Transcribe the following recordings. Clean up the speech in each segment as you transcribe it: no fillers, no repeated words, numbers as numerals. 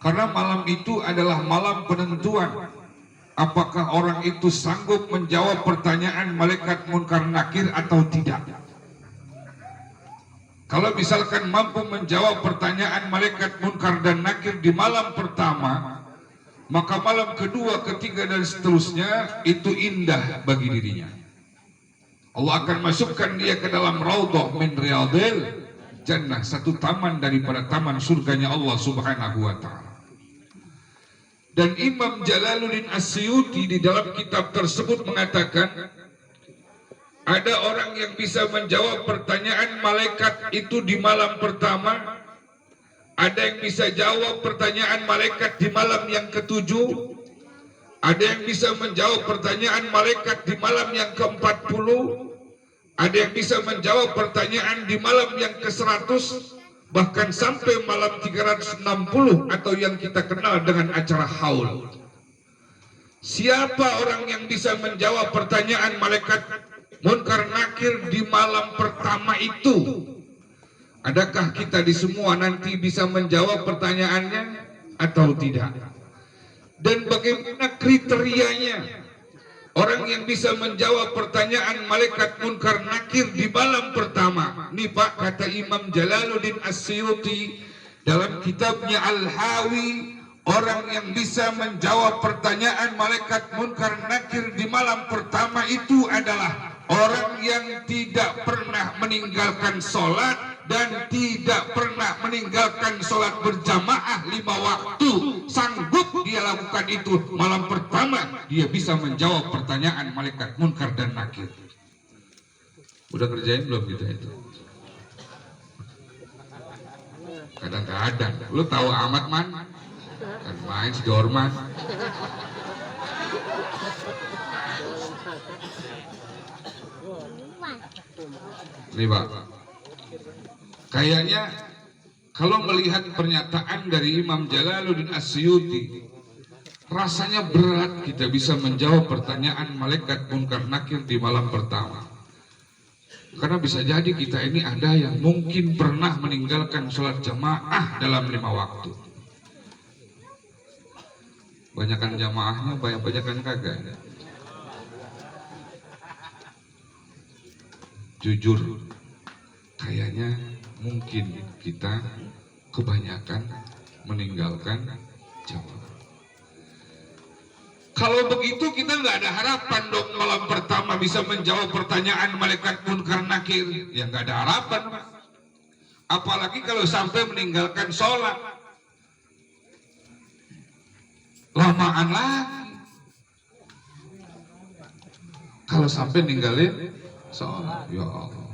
Karena malam itu adalah malam penentuan apakah orang itu sanggup menjawab pertanyaan malaikat munkar nakir atau tidak. Kalau misalkan mampu menjawab pertanyaan malaikat munkar dan nakir di malam pertama, maka malam kedua, ketiga dan seterusnya itu indah bagi dirinya. Allah akan masukkan dia ke dalam raudhah min riyadil jannah, satu taman daripada taman surganya Allah Subhanahu wa taala. Dan Imam Jalaluddin As-Suyuti di dalam kitab tersebut mengatakan, ada orang yang bisa menjawab pertanyaan malaikat itu di malam pertama, ada yang bisa jawab pertanyaan malaikat di malam yang ketujuh, ada yang bisa menjawab pertanyaan malaikat di malam yang ke-40, ada yang bisa menjawab pertanyaan di malam yang ke-100, bahkan sampai malam 360 atau yang kita kenal dengan acara haul. Siapa orang yang bisa menjawab pertanyaan malaikat munkar nakir di malam pertama itu? Adakah kita di semua nanti bisa menjawab pertanyaannya atau tidak? Dan bagaimana kriterianya orang yang bisa menjawab pertanyaan malaikat munkar nakir di malam pertama? Ini Pak, kata Imam Jalaluddin As-Suyuti dalam kitabnya Al-Hawi, orang yang bisa menjawab pertanyaan malaikat munkar nakir di malam pertama itu adalah orang yang tidak pernah meninggalkan sholat dan tidak pernah meninggalkan sholat berjamaah 5 waktu. Sanggup dia lakukan itu malam pertama, dia bisa menjawab pertanyaan malaikat munkar dan nakir. Udah kerjain belum kita itu? Kadang-kadang lu tahu amat man kan main si Dorman. Nih Pak, kayaknya kalau melihat pernyataan dari Imam Jalaluddin As-Suyuti, rasanya berat kita bisa menjawab pertanyaan malaikat munkar nakir di malam pertama. Karena bisa jadi kita ini ada yang mungkin pernah meninggalkan sholat jamaah dalam 5 waktu. Banyakan jamaahnya, banyakan kagak. Jujur, kayaknya mungkin kita kebanyakan meninggalkan jamaah. Kalau begitu kita nggak ada harapan dong malam pertama bisa menjawab pertanyaan malaikat munkar nakir. Ya nggak ada harapan. Apalagi kalau sampai meninggalkan sholat. Lamaan lagi. Kalau sampai ninggalin sholat, ya Allah.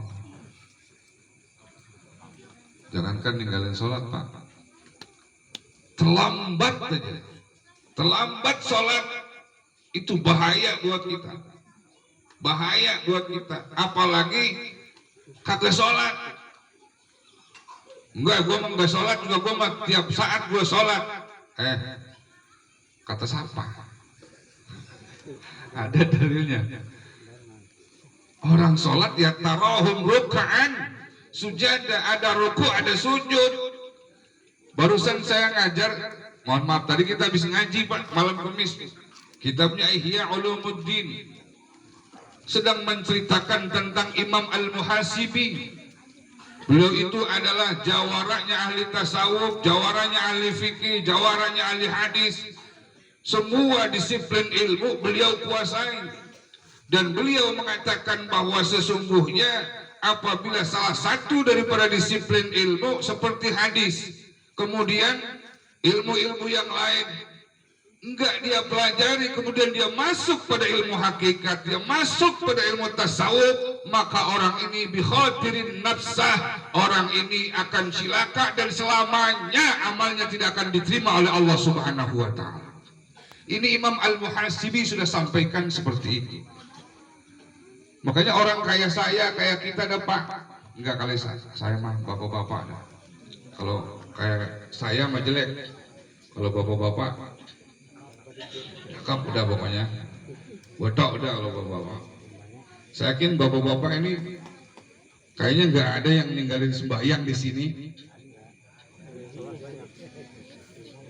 Jangankan ninggalin sholat Pak, terlambat aja, terlambat sholat itu bahaya buat kita, bahaya buat kita. Apalagi kagak sholat. Enggak, gue mah nggak sholat juga, gue mah tiap saat gue sholat. Kata siapa? Ada dalilnya. Orang sholat ya tarahum ruk'an sujada, ada ruku, ada sujud. Barusan saya ngajar, mohon maaf tadi kita habis ngaji Pak, malam Kamis. Kitabnya Ihya Ulumuddin sedang menceritakan tentang Imam Al-Muhasibi. Beliau itu adalah jawaranya ahli tasawuf, jawaranya ahli fikih, jawaranya ahli hadis. Semua disiplin ilmu beliau kuasai. Dan beliau mengatakan bahwa sesungguhnya apabila salah satu daripada disiplin ilmu seperti hadis, kemudian ilmu-ilmu yang lain enggak dia pelajari, kemudian dia masuk pada ilmu hakikat, dia masuk pada ilmu tasawuf, maka orang ini bikhatirin nafsah, orang ini akan cilaka dan selamanya amalnya tidak akan diterima oleh Allah Subhanahu wa taala. Ini Imam Al-Muhasibi sudah sampaikan seperti ini. Makanya orang kayak saya, kayak kita dapat, enggak kali saya mah bapak-bapak dah. Kalau kayak saya mah jelek. Kalau bapak-bapak cakep udah pokoknya. Bodoh udah kalau bapak-bapak. Saya yakin bapak-bapak ini kayaknya nggak ada yang ninggalin sembahyang di sini.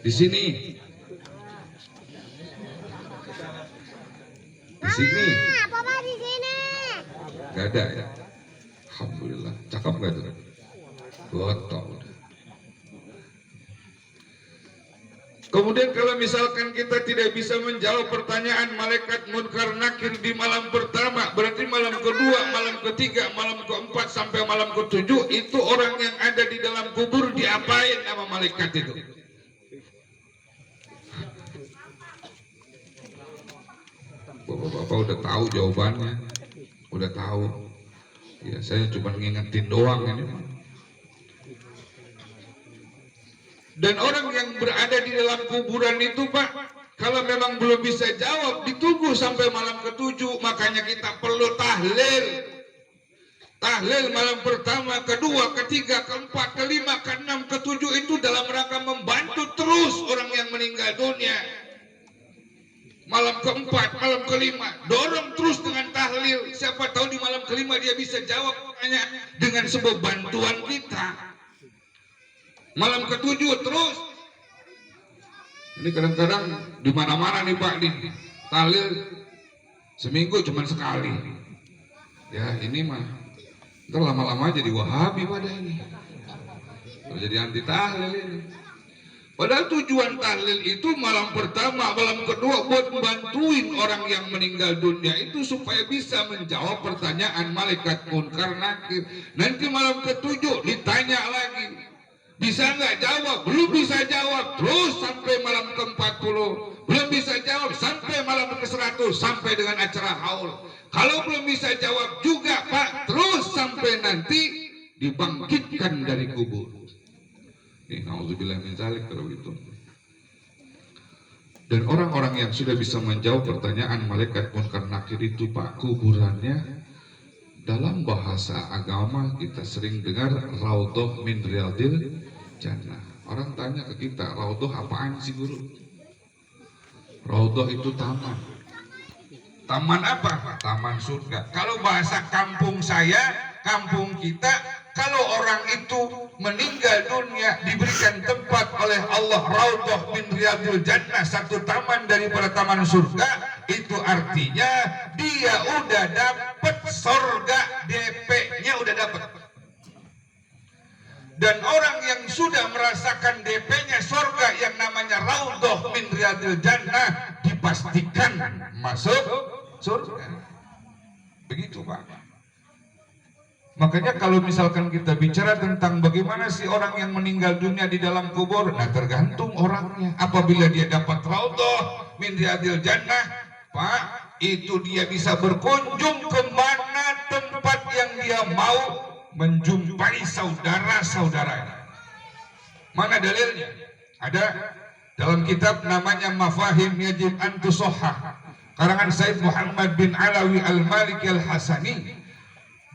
Di sini. Di sini. Papa di sini. Gak ada ya. Alhamdulillah. Cakep gak tuh? Betul. Kemudian kalau misalkan kita tidak bisa menjawab pertanyaan malaikat munkar nakir di malam pertama, berarti malam kedua, malam ketiga, malam keempat sampai malam ketujuh itu orang yang ada di dalam kubur diapain sama malaikat itu? Bapak-bapak udah tahu jawabannya, udah tahu. Ya saya cuma ngingetin doang ini. Dan orang yang berada di dalam kuburan itu Pak, kalau memang belum bisa jawab, ditunggu sampai malam ketujuh. Makanya kita perlu tahlil. Tahlil malam pertama, kedua, ketiga, keempat, kelima, keenam, ketujuh itu dalam rangka membantu terus orang yang meninggal dunia. Malam keempat, malam kelima, dorong terus dengan tahlil. Siapa tahu di malam kelima dia bisa jawab pertanyaan dengan sebuah bantuan kita. Malam ketujuh terus. Ini kadang-kadang di mana-mana nih Pak nih tahlil seminggu cuma sekali. Ya ini mah ntar lama-lama jadi Wahabi pada ini. Jadi anti tahlil ini. Padahal tujuan tahlil itu malam pertama, malam kedua buat membantuin orang yang meninggal dunia itu supaya bisa menjawab pertanyaan malaikat munkar nakir. Nanti malam ketujuh ditanya lagi. Bisa nggak jawab? Belum bisa jawab. Terus sampai malam ke-40. Belum bisa jawab sampai malam ke-100. Sampai dengan acara haul. Kalau belum bisa jawab juga Pak, terus sampai nanti dibangkitkan dari kubur. Ini na'udzubillah min dzalik kalau itu. Dan orang-orang yang sudah bisa menjawab pertanyaan malaikat munkar nakir itu Pak, kuburannya dalam bahasa agama kita sering dengar raudhah min riyadil jannah. Orang tanya ke kita, raudhah apaan sih guru? Raudhah itu taman. Taman apa? Taman surga. Kalau bahasa kampung saya, kampung kita, kalau orang itu meninggal dunia diberikan tempat oleh Allah raudhah min riyadil jannah, satu taman daripada taman surga, itu artinya dia udah dapat surga, DP-nya udah dapat. Dan orang yang sudah merasakan DP-nya surga yang namanya raudhah min riyadil jannah dipastikan masuk surga. Begitu Pak. Makanya kalau misalkan kita bicara tentang bagaimana sih orang yang meninggal dunia di dalam kubur, nah tergantung orangnya. Apabila dia dapat raudhah min riyadil jannah, Pak, itu dia bisa berkunjung ke mana tempat yang dia mau menjumpai saudara-saudaranya. Mana dalilnya? Ada dalam kitab namanya Mafahim Yajib an Tusahhah, karangan Said Muhammad bin Alawi Al-Maliki Al-Hasani.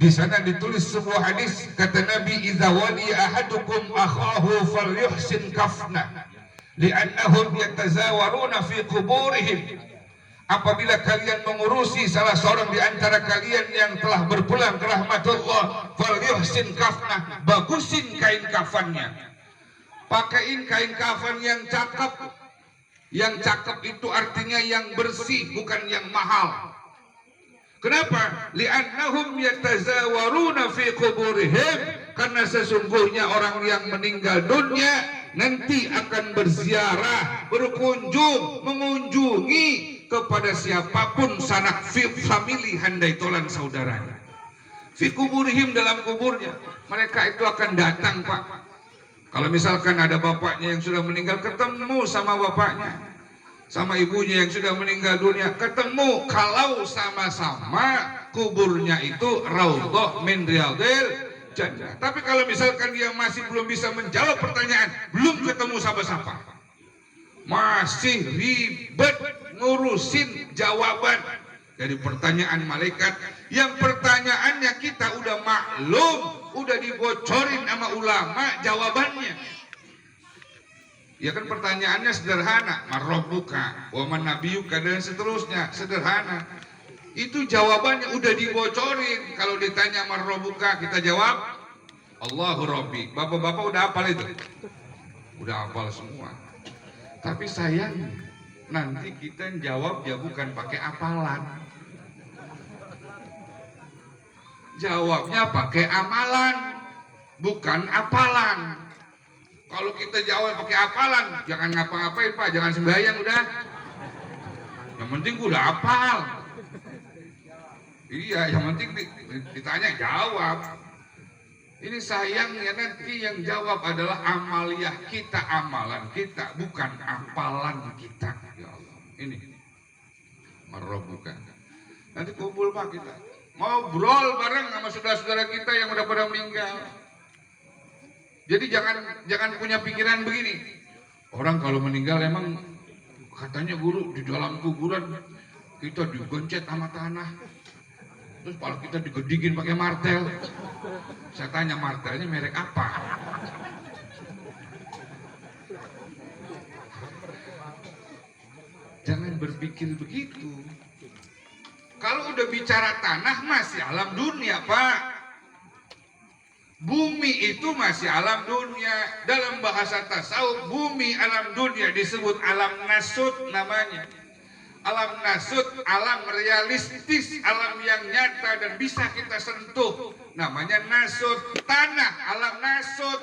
Di sana ditulis sebuah hadis, kata Nabi, "Idza wali ahadukum akhahu falyuhsin kafna li'annahum yatazawaruna fi quburihim." Apabila kalian mengurusi salah seorang di antara kalian yang telah berpulang ke rahmatullah, falyuhsin kafna, bagusin kain kafannya. Pakaiin kain kafan yang cakep. Yang cakep itu artinya yang bersih, bukan yang mahal. Kenapa? Li'annahum yatazawaruna fi quburihim, karena sesungguhnya orang yang meninggal dunia nanti akan berziarah, berkunjung, mengunjungi kepada siapapun sanak famili handai tolan saudaranya. Fi kuburihim, dalam kuburnya. Mereka itu akan datang Pak. Kalau misalkan ada bapaknya yang sudah meninggal, ketemu sama bapaknya, sama ibunya yang sudah meninggal dunia, ketemu. Kalau sama-sama kuburnya itu raudhah min riyadil jannah. Tapi kalau misalkan dia masih belum bisa menjawab pertanyaan, belum ketemu siapa-siapa, masih ribet ngurusin jawaban dari pertanyaan malaikat yang pertanyaannya kita udah maklum, udah dibocorin sama ulama jawabannya. Ya kan pertanyaannya sederhana, marrobuka, waman nabiyuka, dan seterusnya, sederhana. Itu jawabannya udah dibocorin. Kalau ditanya marrobuka, kita jawab Allahu Rabbi. Bapak-bapak udah hafal itu? Udah hafal semua. Tapi sayang nanti kita jawab ya bukan pakai apalan. Jawabnya pakai amalan, bukan apalan. Kalau kita jawab pakai apalan, jangan ngapa-ngapain Pak, jangan sembahyang udah. Yang penting udah hafal. Iya, yang penting ditanya jawab. Ini sayangnya nanti yang jawab adalah amaliyah kita, amalan kita, bukan apalan kita. Ya Allah, ini merobohkan. Nanti kumpul Pak kita, ngobrol bareng sama saudara-saudara kita yang udah pada meninggal. Jadi jangan punya pikiran begini. Orang kalau meninggal emang katanya guru di dalam kuburan kita digencet sama tanah. Terus kalau kita digedingin pakai martel. Saya tanya martelnya merek apa? Jangan berpikir begitu. Kalau udah bicara tanah masih alam dunia Pak. Bumi itu masih alam dunia. Dalam bahasa tasawuf bumi alam dunia disebut alam nasut namanya. Alam nasut, alam realistis, alam yang nyata dan bisa kita sentuh. Namanya nasut, tanah, alam nasut.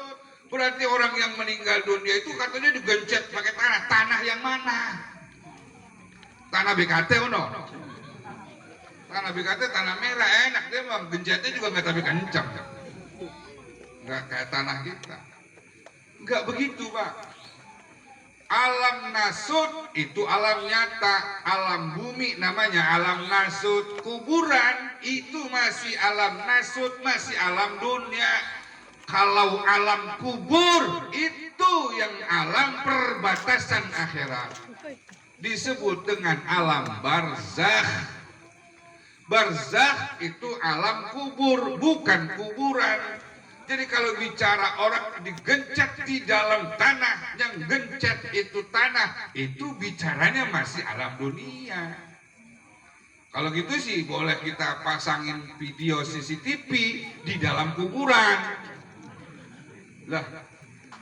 Berarti orang yang meninggal dunia itu katanya digencet pakai tanah. Tanah yang mana? Tanah BKT ono. Tanah BKT tanah merah enak, dia mah gencetnya juga nggak tapi kencang. Nggak kayak tanah kita. Nggak begitu Pak. Alam nasut itu alam nyata, alam bumi namanya alam nasut. Kuburan itu masih alam nasut, masih alam dunia. Kalau alam kubur itu yang alam perbatasan akhirat, disebut dengan alam barzakh. Barzakh itu alam kubur, bukan kuburan. Jadi kalau bicara orang digencet di dalam tanah, yang gencet itu tanah, itu bicaranya masih alam dunia. Kalau gitu sih boleh kita pasangin video CCTV di dalam kuburan. Lah,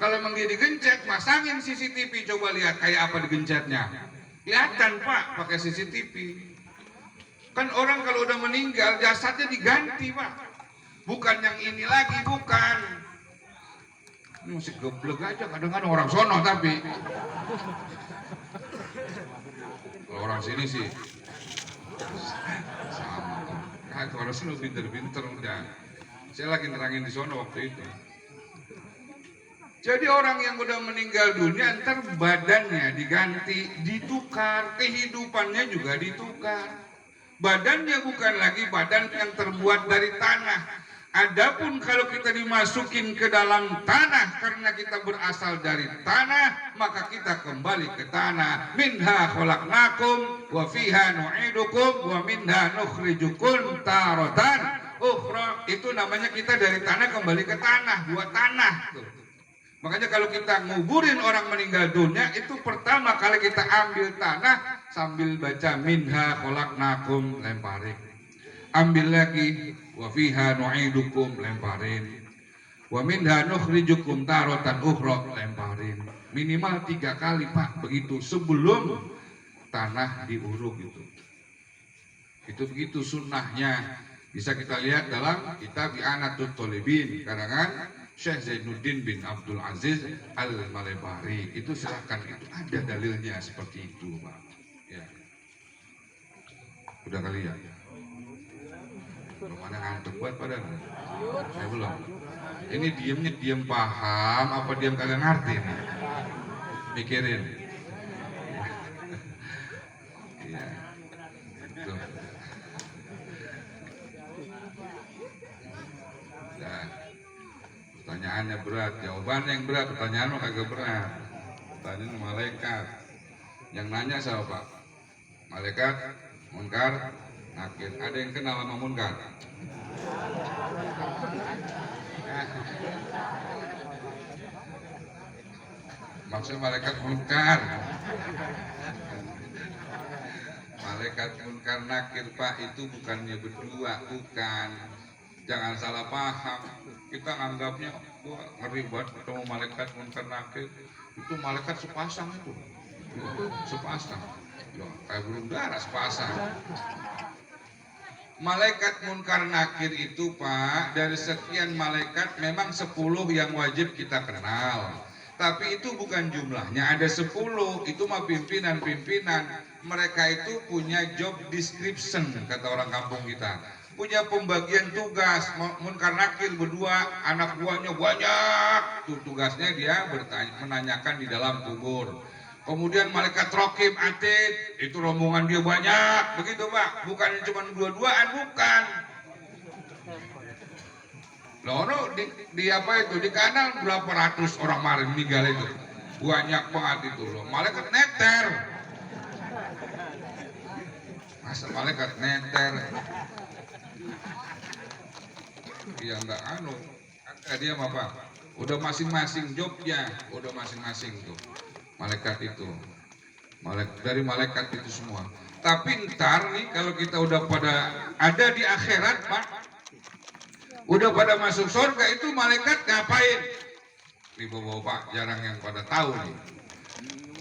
kalau memang dia digencet, pasangin CCTV, coba lihat kayak apa digencetnya. Kelihatan Pak, pakai CCTV. Kan orang kalau udah meninggal jasadnya diganti Pak. Bukan yang ini lagi, bukan. Ini masih geblek aja, kadang-kadang orang sono tapi. Kalau orang sini sih sama. Nah, kalau orang sini pinter-pinter udah. Saya lagi nerangin di sono waktu itu. Jadi orang yang udah meninggal dunia, ntar badannya diganti, ditukar, kehidupannya juga ditukar. Badannya bukan lagi badan yang terbuat dari tanah. Adapun kalau kita dimasukin ke dalam tanah karena kita berasal dari tanah, maka kita kembali ke tanah. Minha khalaqnakum wa fiha nu'idukum wa minha nukhrijukum taratan ukhra. Itu namanya kita dari tanah kembali ke tanah, buat tanah tuh. Makanya kalau kita nguburin orang meninggal dunia, itu pertama kali kita ambil tanah sambil baca minha khalaqnakum, lemparin. Ambil lagi wa fiha nu'idukum, lemparin. Wa minha nukhrijukum taratan ukhra, lemparin. Minimal 3 kali Pak, begitu sebelum tanah diuruk itu. Itu begitu sunnahnya. Bisa kita lihat dalam kitab I'anatul Thalibin karangan Syekh Zainuddin bin Abdul Aziz Al-Malebari. Itu silakan, itu ada dalilnya seperti itu Pak. Ya. Udah kali ya? Belum ada ngantuk buat pada. Saya belum. Ini diemnya diem paham apa diem kagak ngerti nih? Mikirin. Iya. Tuh. Nah, pertanyaannya berat, jawabannya yang berat, pertanyaan mah kagak berat. Pertanyaan malaikat. Yang nanya siapa Pak? Malaikat, Munkar, Nakir. Ada yang kenal sama Munkar? Maksudnya malaikat Munkar. Malaikat Munkar Nakir Pak, itu bukannya berdua, bukan. Jangan salah paham. Kita nganggapnya wah ngeri banget ketemu malaikat Munkar Nakir. Itu malaikat sepasang itu. Sepasang. Loh, kayak burung dara sepasang. Malaikat munkar nakir itu Pak, dari sekian malaikat memang 10 yang wajib kita kenal. Tapi itu bukan jumlahnya, ada 10, itu mah pimpinan-pimpinan. Mereka itu punya job description, kata orang kampung kita. Punya pembagian tugas, munkar nakir berdua, anak buahnya banyak. Tuh, tugasnya dia menanyakan di dalam kubur. Kemudian malaikat rokib atid, itu rombongan dia banyak, begitu Pak. Bukan cuma dua-duaan, bukan. Loh, di apa itu, di kanan berapa ratus orang kemarin meninggal itu, banyak banget itu loh. Malaikat neter, masa malaikat neter? Dia enggak dia apa? Udah masing-masing jobnya, udah masing-masing tuh. Malaikat itu, dari malaikat itu semua. Tapi ntar nih kalau kita udah pada ada di akhirat Pak, udah pada masuk surga, itu malaikat ngapain? Nih bapak jarang yang pada tahu nih.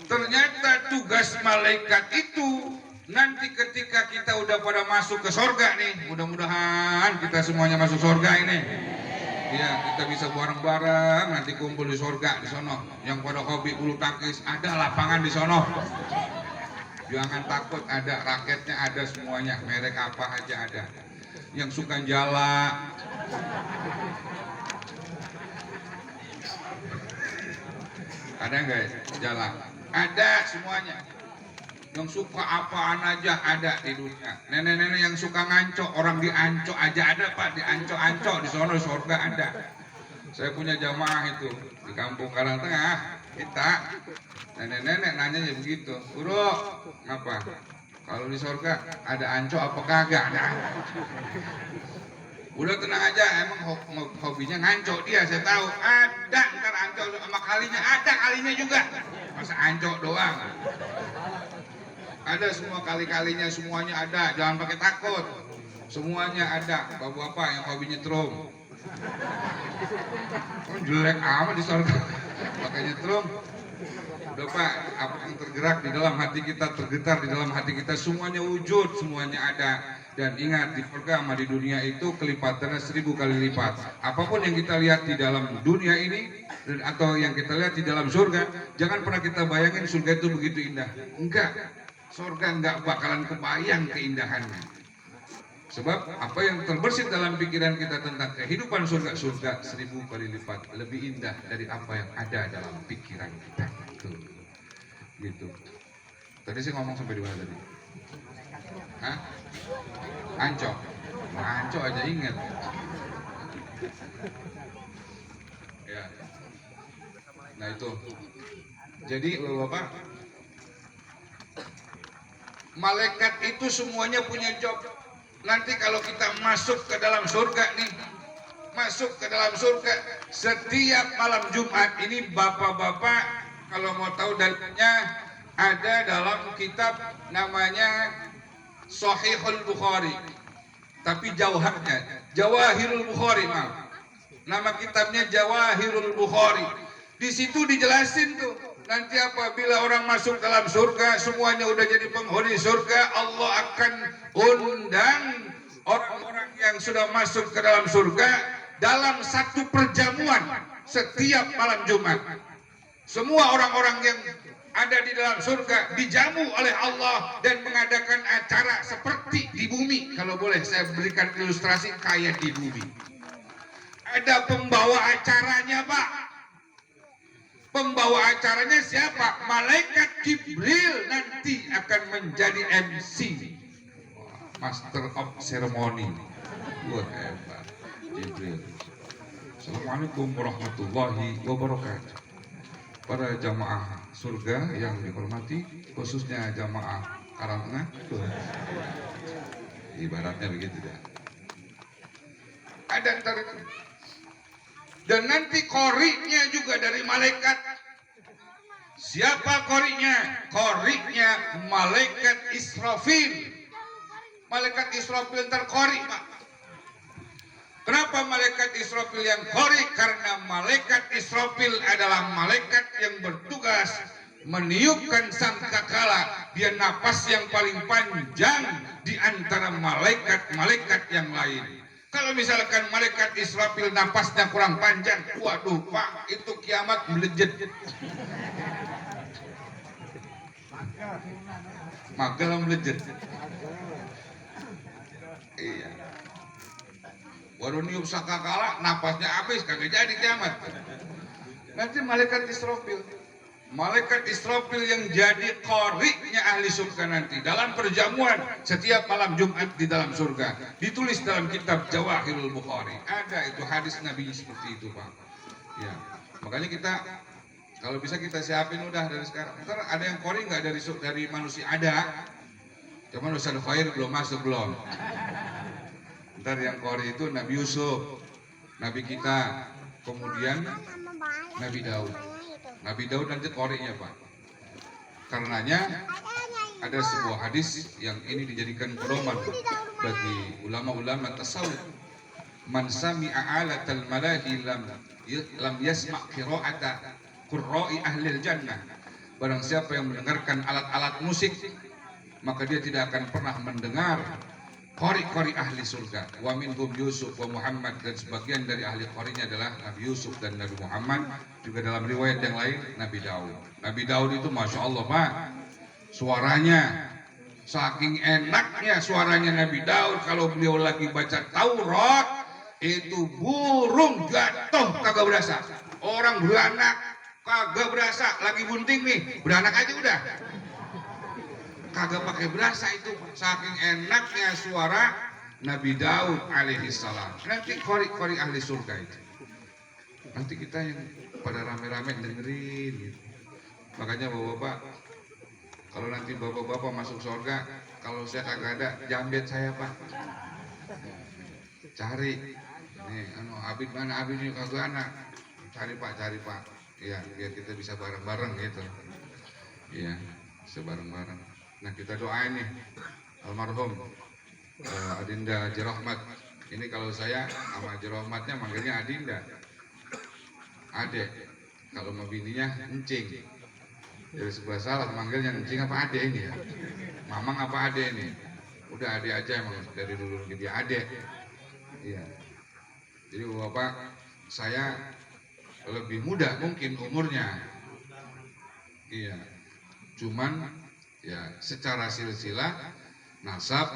Ternyata tugas malaikat itu nanti ketika kita udah pada masuk ke surga nih, mudah-mudahan kita semuanya masuk surga ini. Ya, kita bisa bareng-bareng nanti kumpul di surga di sono. Yang pada hobi bulu tangkis, ada lapangan di sono. Jangan takut, ada raketnya, ada semuanya, merek apa aja ada. Yang suka jala, ada nggak ya? Jala, ada semuanya. Yang suka apaan aja ada di dunia. Nenek-nenek yang suka ngancok, orang diancok aja ada Pak, diancok-ancok di sono surga ada. Saya punya jamaah itu di kampung Karangtengah, kita nenek-nenek nanya begitu, Bro, ngapa? Kalau di surga ada ancok apa kagak? Ada. Udah tenang aja, emang hobinya ngancok dia, saya tahu. Ada ntar ancok sama kalinya, ada kalinya juga. Masa ancok doang? Ada semua kali-kalinya, semuanya ada, jangan pakai takut. Semuanya ada. Bapak-bapak yang hobi nyetrum, jelek amat di surga pakai nyetrum. Udah Pak, apa yang tergerak di dalam hati kita, tergetar di dalam hati kita, semuanya wujud, semuanya ada. Dan ingat, di surga sama di dunia itu kelipatannya 1000 kali lipat. Apapun yang kita lihat di dalam dunia ini atau yang kita lihat di dalam surga, jangan pernah kita bayangin surga itu begitu indah. Enggak. Surga nggak bakalan kebayang keindahannya. Sebab apa yang terbersit dalam pikiran kita tentang kehidupan surga 1000 kali lipat lebih indah dari apa yang ada dalam pikiran kita. Tuh. Gitu. Tadi saya ngomong sampai di mana tadi? Hah? Ancok. Ancok aja ingat. Ya. Nah itu. Jadi Bapak, malaikat itu semuanya punya job. Nanti kalau kita masuk ke dalam surga nih, masuk ke dalam surga setiap malam Jumat ini, bapak-bapak kalau mau tahu dalilnya ada dalam kitab namanya Sahihul Bukhari. Tapi jauharnya Jawahirul Bukhari, maaf. Nama kitabnya Jawahirul Bukhari. Di situ dijelasin tuh. Nanti apabila orang masuk dalam surga, semuanya udah jadi penghuni surga, Allah akan undang orang-orang yang sudah masuk ke dalam surga dalam satu perjamuan setiap malam Jumat. Semua orang-orang yang ada di dalam surga dijamu oleh Allah dan mengadakan acara seperti di bumi. Kalau boleh saya berikan ilustrasi kayak di bumi. Ada pembawa acaranya Pak. Pembawa acaranya siapa? Malaikat Jibril nanti akan menjadi MC, Master of Ceremony. Wah hebat Jibril. Assalamualaikum warahmatullahi wabarakatuh. Para jamaah surga yang dihormati, khususnya jamaah Karangtengah, ibaratnya begitu dah. Ada ntar itu. Dan nanti korinya juga dari malaikat. Siapa korinya? Korinya malaikat Israfil. Malaikat Israfil ntar kori Pak. Kenapa malaikat Israfil yang kori? Karena malaikat Israfil adalah malaikat yang bertugas meniupkan sangkakala, dia napas yang paling panjang di antara malaikat-malaikat yang lain. Kalau misalkan malaikat Israfil napasnya kurang panjang, waduh Pak, itu kiamat melejit. Magalah melejit. Iya. Baru niup sangkakala, napasnya habis, kagak jadi kiamat. Nanti malaikat Israfil yang jadi qari'nya ahli surga nanti dalam perjamuan setiap malam Jumat di dalam surga, ditulis dalam kitab Jawahirul Bukhari. Ada itu hadis Nabi seperti itu, Pak. Ya, makanya kita kalau bisa kita siapin udah dari sekarang. Ntar ada yang qari nggak dari manusia ada, cuman Ustaz Khair belum masuk belum. Ntar yang qari itu Nabi Yusuf, Nabi kita, kemudian Nabi Daud. Nabi Daud nanti qari'nya, Pak. Karenanya ada sebuah hadis yang ini dijadikan pedoman bagi ulama-ulama tasawuf. Man sami'a alatal malahi lam yasma' qira'ata qurra'i ahli jannah. Barang siapa yang mendengarkan alat-alat musik, maka dia tidak akan pernah mendengar qari-qari ahli surga. Wa minhum Yusuf wa Muhammad, dan sebagian dari ahli qarinya adalah Nabi Yusuf dan Nabi Muhammad. Juga dalam riwayat yang lain Nabi Daud. Nabi Daud itu Masya Allah, Pak, suaranya saking enaknya suaranya Nabi Daud. Kalau beliau lagi baca Taurat, itu burung jatuh kagak berasa, orang beranak kagak berasa, lagi bunting nih beranak aja udah kagak pakai berasa. Itu saking enaknya suara Nabi Daud alaihi salam. Nanti qari ahli surga itu, nanti kita yang pada rame-rame dengerin gitu. Makanya bapak-bapak, kalau nanti bapak-bapak masuk surga, kalau saya kagak ada, jambet saya, Pak. Cari nih, Abid mana, Abid ini kagak anak, cari Pak. Iya, biar kita bisa bareng-bareng gitu. Iya, bisa bareng-bareng. Nah, kita doain nih almarhum Adinda Haji Rahmat. Ini kalau saya sama Haji Rahmatnya manggilnya Adinda, Ade. Kalau mau bininya Encing. Dari sebelah salah manggilnya Encing apa Ade ini ya? Mamang apa Ade ini? Udah Ade aja, emang dari dulu dia Ade. Iya. Jadi Bapak, saya lebih muda mungkin umurnya. Iya. Cuman ya secara silsilah nasab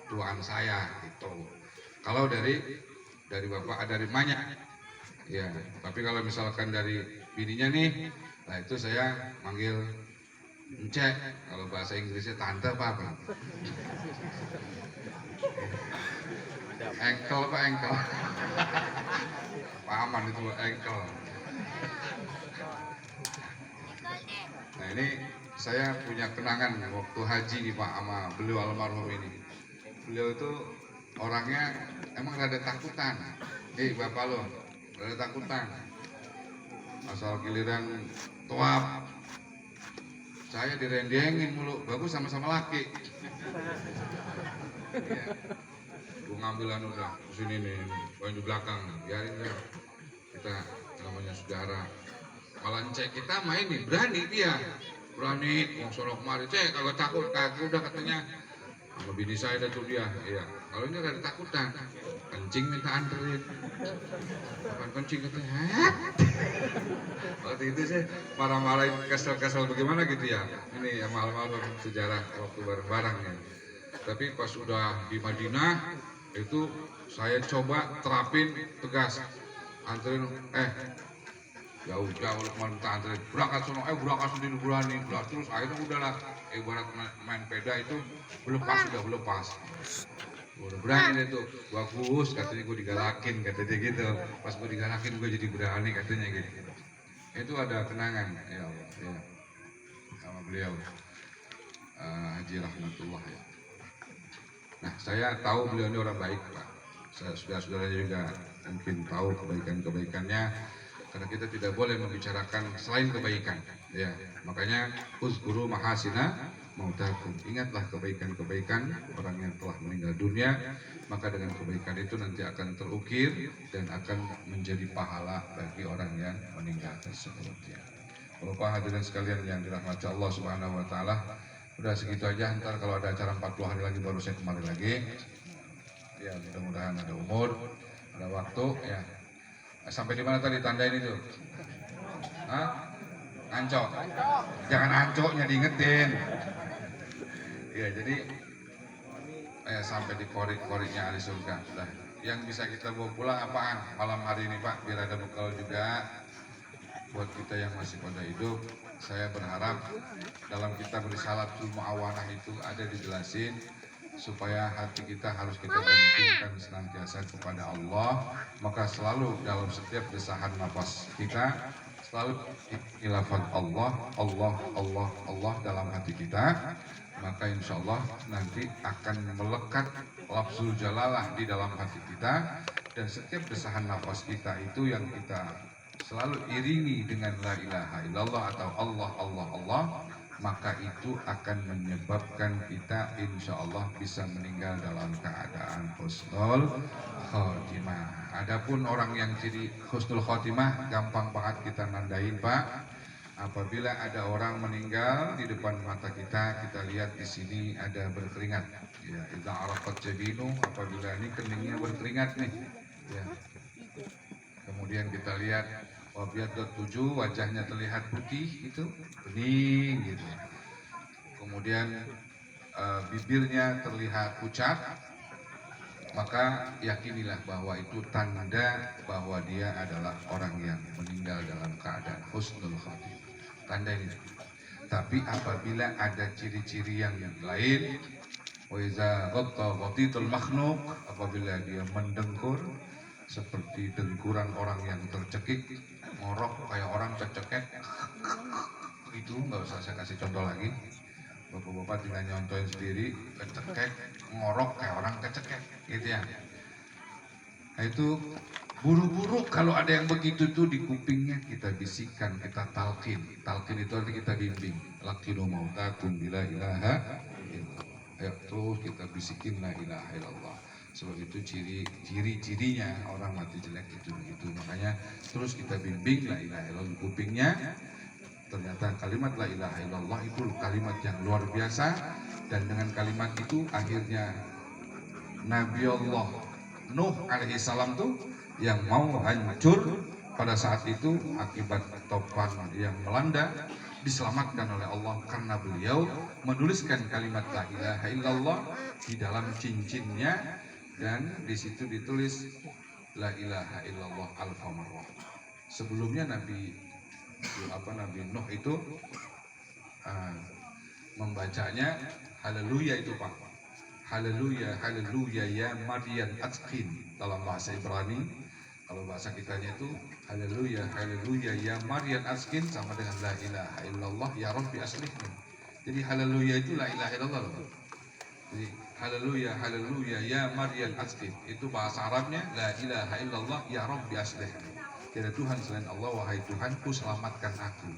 tuaan saya gitu. Kalau dari bapak, dari emaknya ya, tapi kalau misalkan dari bininya nih, nah itu saya manggil Ence, kalau bahasa Inggrisnya tante apa engkel apa engkel paman itu engkel. Nah ini saya punya kenangan waktu haji nih Pak sama beliau almarhum ini. Beliau itu orangnya emang rada takutan. Bapak lo rada takutan. Asal giliran toab, saya direndengin mulu. Bagus sama-sama laki. Ya. Gue ngambilan udah sini nih, poin di belakang, biarin deh. Kita namanya saudara. Malah cek kita main nih, berani dia. Berani, mau sorok mari, cek kagak takut, kagak udah katanya. Sama bini saya ada tuh dia, iya. Kalau ini rada takutan, kencing minta anterin. Kapan kencing katanya, waktu itu saya marah-marahin kesel-kesel bagaimana gitu ya. Ini ya malam-malam sejarah waktu bareng-bareng ya. Tapi pas udah di Madinah itu saya coba terapin tegas, anterin, jauh-jauh minta anterin, berangkat sono, berangkat sendiri berani, terus akhirnya udahlah, ibarat main peda itu udah lepas. Udah berani deh tuh, bagus katanya, gue digalakin katanya gitu. Pas gue digalakin gue jadi berani katanya gitu. Itu ada kenangan ya Allah ya, sama beliau Haji Rahmatullah ya. Nah saya tahu beliau ini orang baik Pak. Saudara-saudaranya juga mungkin tahu kebaikan-kebaikannya, karena kita tidak boleh membicarakan selain kebaikan ya. Makanya uzkuru mahasina mautakum, ingatlah kebaikan-kebaikan orang yang telah meninggal dunia, maka dengan kebaikan itu nanti akan terukir dan akan menjadi pahala bagi orang yang meninggal tersebut ya. Bapak hadirin sekalian yang dirahmati Allah Subhanahu wa taala. Udah segitu aja, ntar kalau ada acara 40 hari lagi baru saya kemari lagi. Ya, mudah-mudahan ada umur, ada waktu ya. Sampai di mana tadi tandain itu? Hah? Ancok. Jangan ancoknya diingetin. Ya, jadi sampai di korik-koriknya ahli surga. Nah, yang bisa kita bawa pulang apaan malam hari ini Pak? Biar ada bekal juga buat kita yang masih pada hidup. Saya berharap dalam kitab Risalatul Mu'awanah itu ada dijelasin supaya hati kita harus kita gantungkan senantiasa kepada Allah. Maka selalu dalam setiap desahan nafas kita selalu ilafat Allah, Allah, Allah, Allah dalam hati kita. Maka insya Allah nanti akan melekat lafzul jalalah di dalam hati kita, dan setiap desahan nafas kita itu yang kita selalu iringi dengan la ilaha illallah atau Allah, Allah, Allah, maka itu akan menyebabkan kita insya Allah bisa meninggal dalam keadaan husnul khotimah. Adapun orang yang jadi husnul khotimah gampang banget kita nandain Pak. Apabila ada orang meninggal di depan mata kita, kita lihat di sini ada berkeringat. Ya, idza arafat jabinu, apabila ini keningnya berkeringat nih. Ya. Kemudian kita lihat wabiyadat tujuh, wajahnya terlihat putih itu, bening gitu. Kemudian bibirnya terlihat pucat, maka yakinilah bahwa itu tanda bahwa dia adalah orang yang meninggal dalam keadaan husnul khotimah. Tanda ini. Tapi apabila ada ciri-ciri yang lain, wa iza ghatta ghatitul makhluq, apabila dia mendengkur seperti dengkuran orang yang tercekik, ngorok kayak orang kecekek, itu nggak usah saya kasih contoh lagi. Bapak-bapak tinggal nyontohin sendiri, kecekek, ngorok kayak orang kecekek, gitu ya. Nah, itu buru-buru kalau ada yang begitu tuh di kupingnya kita bisikkan, kita talqin. Talqin itu artinya kita bimbing. Laqinu mautakum bila ilaha illallah. Ayo terus kita bisikin la ilaha illallah. Sebab itu ciri-cirinya orang mati jelek itu begitu. Makanya terus kita bimbing la ilaha illallah di kupingnya. Ternyata kalimat la ilaha illallah itu kalimat yang luar biasa, dan dengan kalimat itu akhirnya Nabi Allah Nuh alaihi salam tuh yang mau hancur pada saat itu akibat topan yang melanda diselamatkan oleh Allah karena beliau menuliskan kalimat la ilaha illallah di dalam cincinnya, dan di situ ditulis la ilaha illallah alfa marrah. Sebelumnya Nabi Nuh itu membacanya haleluya itu Pak. Haleluya, haleluya ya Maryam Atqin dalam bahasa Ibrani. Kalau bahasa kitanya itu haleluya, haleluya ya Maryam Atqin sama dengan la ilaha illallah ya Rabbi aslihni. Jadi haleluya itu la ilaha illallah loh. Jadi haleluya, haleluya ya Maryam Atqin itu bahasa Arabnya la ilaha illallah ya Rabbi aslihni. Tiada Tuhan selain Allah, wahai Tuhanku selamatkan aku.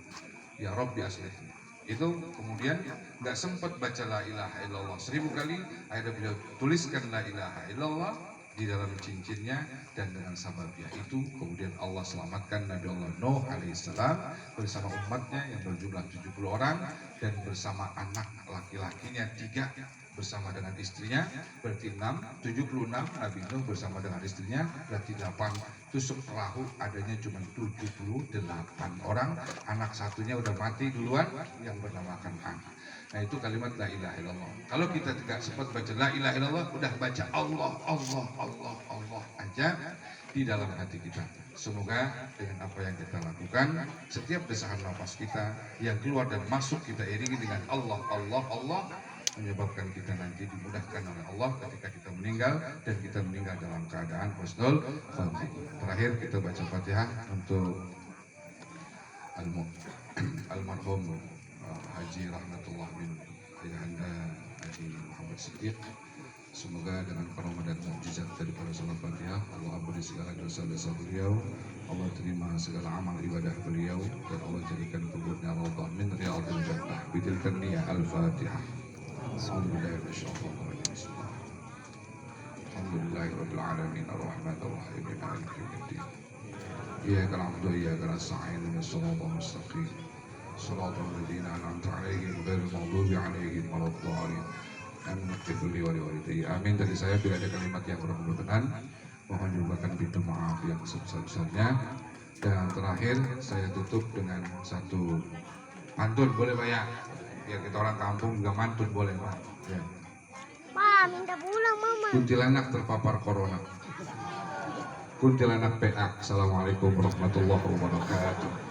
Ya Rabbi aslihni. Itu kemudian nggak sempat baca la ilaha illallah 1000 kali, akhirnya beliau tuliskan la ilaha illallah di dalam cincinnya, dan dengan sababnya itu kemudian Allah selamatkan Nabi Allah Nuh alaihissalam bersama umatnya yang berjumlah 70 orang dan bersama anak laki-lakinya 3 bersama dengan istrinya, berarti 76 Nabi Nuh bersama dengan istrinya, berarti 8. Tusuk perahu adanya cuma 78 orang, anak satunya udah mati duluan yang bernama Kan'an. Nah itu kalimat la ilaha illallah. Kalau kita tidak sempat baca la ilaha illallah, udah baca Allah, Allah, Allah, Allah aja di dalam hati kita. Semoga dengan apa yang kita lakukan, setiap desahan nafas kita yang keluar dan masuk kita iringi dengan Allah, Allah, Allah, menyebabkan kita nanti dimudahkan oleh Allah ketika kita meninggal, dan kita meninggal dalam keadaan husnul khotimah. Terakhir kita baca Fatihah untuk almarhum Haji Rahmatullah bin Ayahanda Haji Muhammad Siddiq. Semoga dengan karamah dan mukjizat daripada salat Fatihah, Allah ampuni segala dosa-dosa beliau, Allah terima segala amal ibadah beliau, dan Allah jadikan kuburnya raudhah min riyadhil jannah. Bitilkan niyah al-Fatihah. Bismillahirrahmanirrahim. Alhamdulillahirabbil alamin arrahmanir rahim maliki yaumiddin. Iyyaka na'budu wa iyyaka nasta'in ihdinas siratal mustaqim. صراط الذين أنعمت عليهم غير المغضوب عليهم ولا الضالين. Amin. Amin. Dari saya bila ada kalimat yang kurang berkenan, mohon dibukakan pintu maaf yang sebesar-besarnya. Dan terakhir saya tutup dengan satu pantun, boleh Pak ya? Biar kita orang kampung juga mantun boleh Pak. Ya. Pak, minta pulang mama. Kuntilanak terpapar corona. Kuntilanak PA. Assalamualaikum warahmatullahi wabarakatuh.